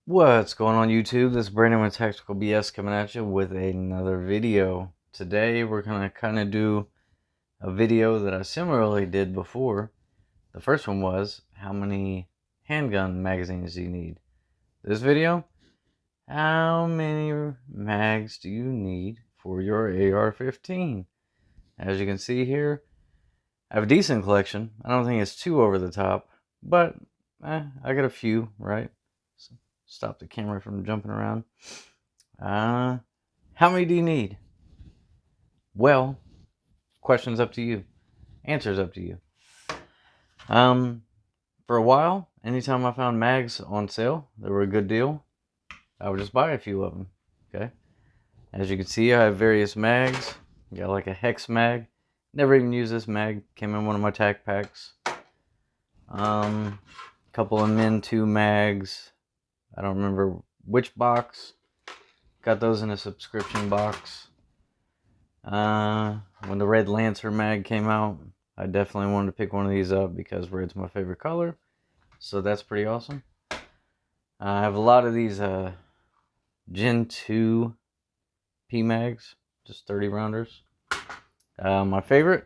What's going on YouTube? This is Brandon with Tactical BS coming at you with another video. Today we're going to kind of do a video that I similarly did before. The first one was, how many handgun magazines do you need? This video, how many mags do you need for your AR-15? As you can see here, I have a decent collection. I don't think it's too over the top, but I got a few, right? Stop the camera from jumping around. How many do you need? Well, question's up to you. Answer's up to you. For a while, anytime I found mags on sale that were a good deal, I would just buy a few of them. Okay. As you can see, I have various mags. Got like a hex mag. Never even used this mag. Came in one of my tac packs. Couple of Min 2 mags. I don't remember which box. Got those in a subscription box. When the red Lancer mag came out, I definitely wanted to pick one of these up because red's my favorite color. So that's pretty awesome. I have a lot of these Gen 2 P-Mags, just 30 rounders. My favorite,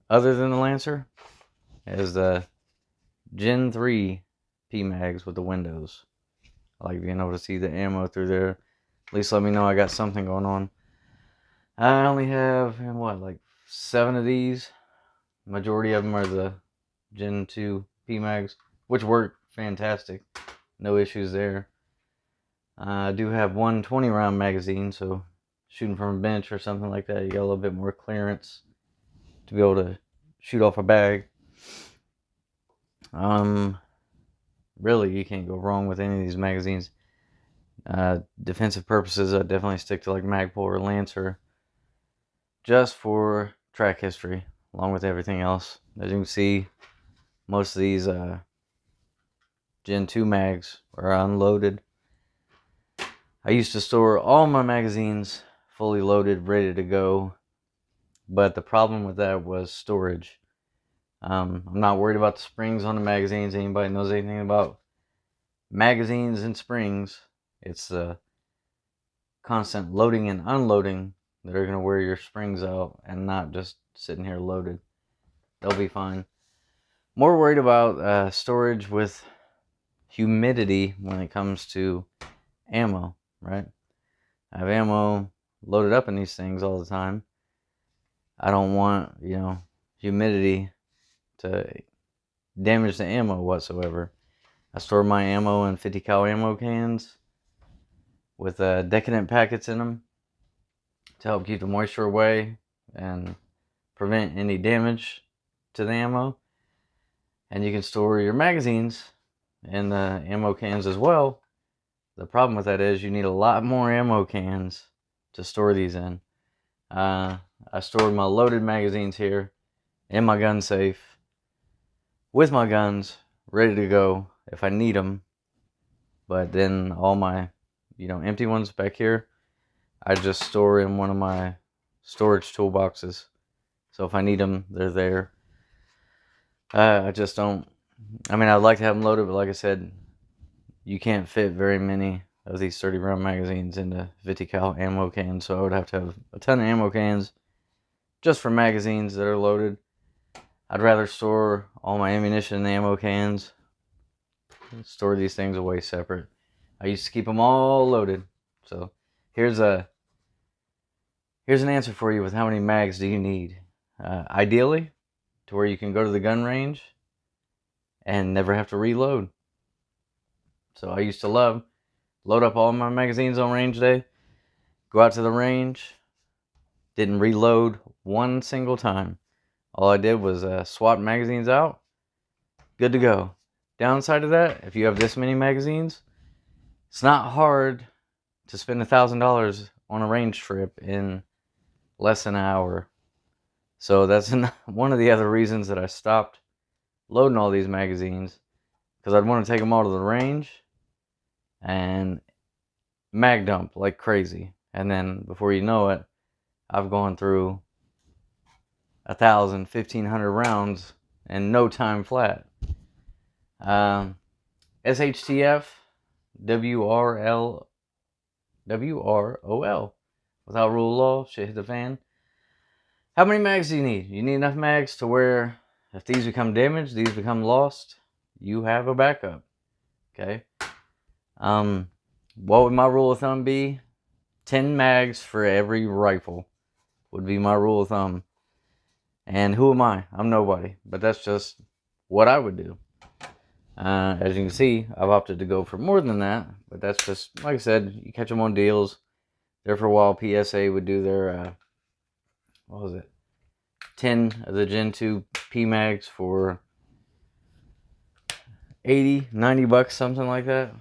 other than the Lancer, is the Gen 3 P-Mags with the windows. I like being able to see the ammo through there. At least let me know I got something going on. I only have, like 7 of these. Majority of them are the Gen 2 P-Mags, which work fantastic. No issues there. I do have one 20-round magazine, so shooting from a bench or something like that, you got a little bit more clearance to be able to shoot off a bag. Really, you can't go wrong with any of these magazines. Defensive purposes, I definitely stick to like Magpul or Lancer, just for track history, along with everything else. As you can see, most of these Gen 2 mags are unloaded. I used to store all my magazines fully loaded, ready to go, but the problem with that was storage. I'm not worried about the springs on the magazines. Anybody knows anything about magazines and springs, it's the constant loading and unloading that are going to wear your springs out, and not just sitting here loaded. They'll be fine. More worried about storage with humidity when it comes to ammo, right? I have ammo loaded up in these things all the time. I don't want, humidity to damage the ammo whatsoever. I store my ammo in 50 cal ammo cans with decadent packets in them to help keep the moisture away and prevent any damage to the ammo. And you can store your magazines in the ammo cans as well. The problem with that is you need a lot more ammo cans to store these in. I stored my loaded magazines here in my gun safe with my guns ready to go if I need them. But then all my, empty ones back here, I just store in one of my storage toolboxes. So if I need them, they're there. I just don't, I'd like to have them loaded, but like I said, you can't fit very many of these 30 round magazines into 50 cal ammo cans. So I would have to have a ton of ammo cans just for magazines that are loaded. I'd rather store all my ammunition in the ammo cans. Store these things away separate. I used to keep them all loaded. So here's an answer for you with how many mags do you need. Ideally, to where you can go to the gun range and never have to reload. So I used to load up all my magazines on range day, go out to the range, didn't reload one single time. All I did was swap magazines out, good to go. Downside of that, if you have this many magazines, it's not hard to spend $1,000 on a range trip in less than an hour. So that's one of the other reasons that I stopped loading all these magazines, because I'd want to take them all to the range and mag dump like crazy. And then before you know it, I've gone through 1,000, 1,500 rounds in no time flat. SHTF, WROL. Without rule of law, shit hit the fan. How many mags do you need? You need enough mags to where if these become damaged, these become lost, you have a backup. Okay. What would my rule of thumb be? 10 mags for every rifle would be my rule of thumb. And who am I? I'm nobody. But that's just what I would do. As you can see, I've opted to go for more than that. But that's just, like I said, you catch them on deals. There for a while, PSA would do their, what was it? 10 of the Gen 2 P-Mags for 80, 90 bucks, something like that.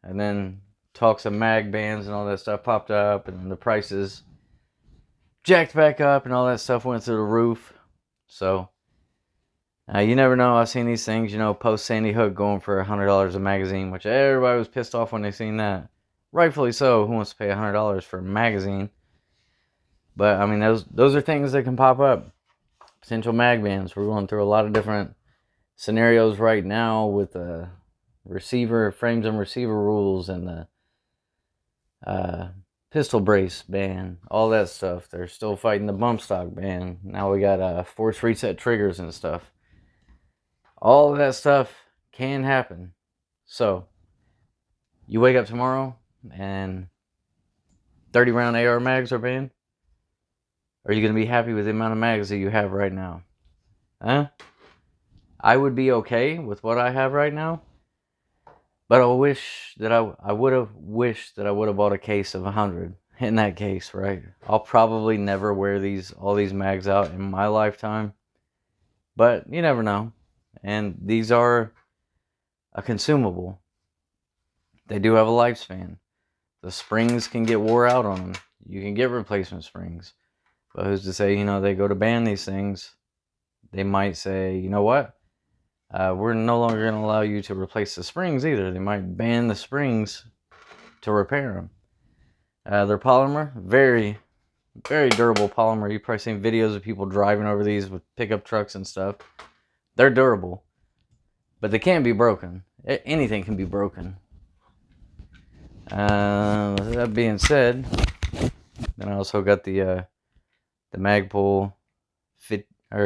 And then talks of mag bands and all that stuff popped up, and the prices jacked back up, and all that stuff went through the roof. So, you never know. I've seen these things, post Sandy Hook going for $100 a magazine, which everybody was pissed off when they seen that. Rightfully so. Who wants to pay $100 for a magazine? But, I mean, those are things that can pop up. Potential mag bans. We're going through a lot of different scenarios right now with the receiver frames and receiver rules and the pistol brace ban, all that stuff. They're still fighting the bump stock ban. Now we got force reset triggers and stuff. All of that stuff can happen. So you wake up tomorrow and 30 round AR mags are banned. Are you going to be happy with the amount of mags that you have right now? I would be okay with what I have right now. But I wish that I would have bought a case of 100 in that case, right? I'll probably never wear all these mags out in my lifetime. But you never know. And these are a consumable. They do have a lifespan. The springs can get wore out on them. You can get replacement springs. But who's to say, they go to ban these things. They might say, you know what? We're no longer going to allow you to replace the springs either. They might ban the springs to repair them. They're polymer. Very, very durable polymer. You've probably seen videos of people driving over these with pickup trucks and stuff. They're durable. But they can't be broken. Anything can be broken. That being said, then I also got the Magpul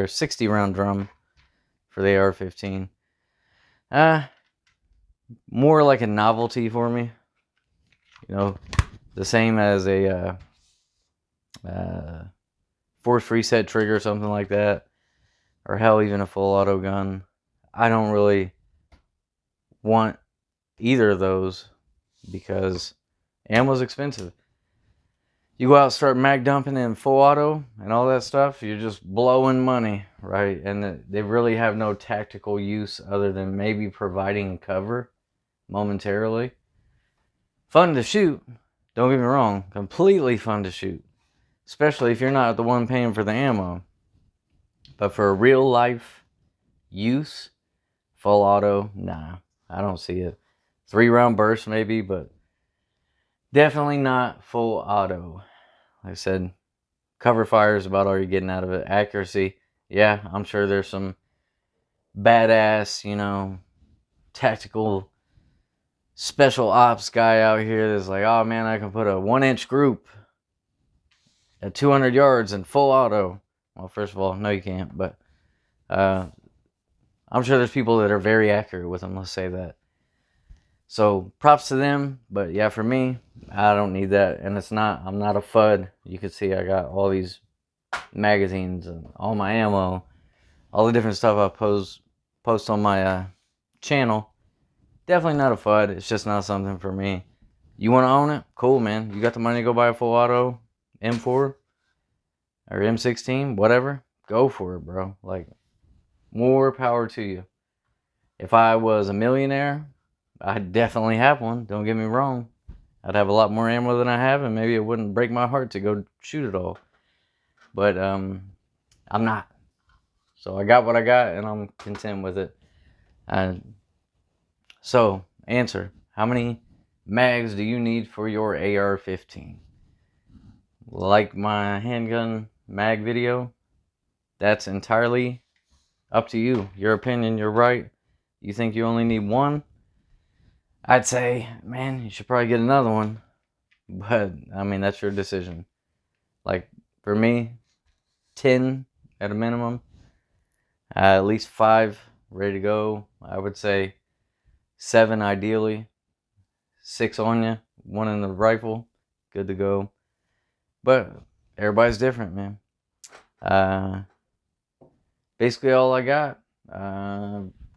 60 round drum for the AR-15. More like a novelty for me. The same as a force reset trigger, something like that. Or hell, even a full auto gun. I don't really want either of those because ammo's expensive. You go out and start mag dumping in full auto and all that stuff, you're just blowing money, right? And they really have no tactical use other than maybe providing cover momentarily. Fun to shoot, don't get me wrong, completely fun to shoot. Especially if you're not the one paying for the ammo. But for real life use, full auto, nah, I don't see it. 3 round burst maybe, but definitely not full auto. Like I said, cover fire is about all you're getting out of it. Accuracy, yeah, I'm sure there's some badass, tactical special ops guy out here that's like, oh man, I can put a 1-inch group at 200 yards in full auto. Well, first of all, no you can't, but I'm sure there's people that are very accurate with them, let's say that. So props to them, but yeah, for me, I don't need that, and I'm not a FUD. You can see I got all these magazines and all my ammo, all the different stuff I post on my channel. Definitely not a FUD. It's just not something for me. You want to own it? Cool, man. You got the money to go buy a full auto M4 or M16, whatever. Go for it, bro. Like, more power to you. If I was a millionaire, I'd definitely have one. Don't get me wrong. I'd have a lot more ammo than I have, and maybe it wouldn't break my heart to go shoot it all. But I'm not. So I got what I got, and I'm content with it. So, answer. How many mags do you need for your AR-15? Like my handgun mag video, that's entirely up to you. Your opinion, you're right. You think you only need one? I'd say, man, you should probably get another one. But, I mean, that's your decision. Like, for me, 10 at a minimum. At least 5 ready to go. I would say 7 ideally. 6 on you. 1 in the rifle. Good to go. But everybody's different, man. Basically all I got.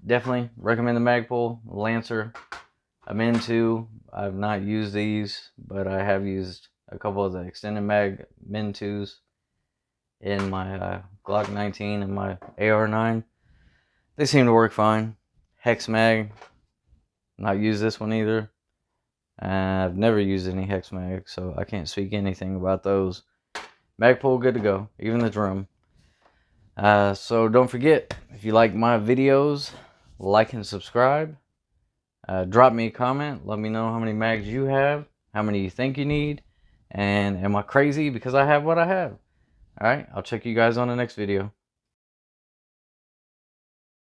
Definitely recommend the Magpul Lancer. I'm into. I've not used these, but I have used a couple of the extended mag Min 2s in my Glock 19 and my AR-9. They seem to work fine. Hex mag, not used this one either. I've never used any hex mag, so I can't speak anything about those. Magpul, good to go. Even the drum. So don't forget, if you like my videos, like and subscribe. Drop me a comment. Let me know how many mags you have, how many you think you need, and am I crazy because I have what I have? Alright, I'll check you guys on the next video.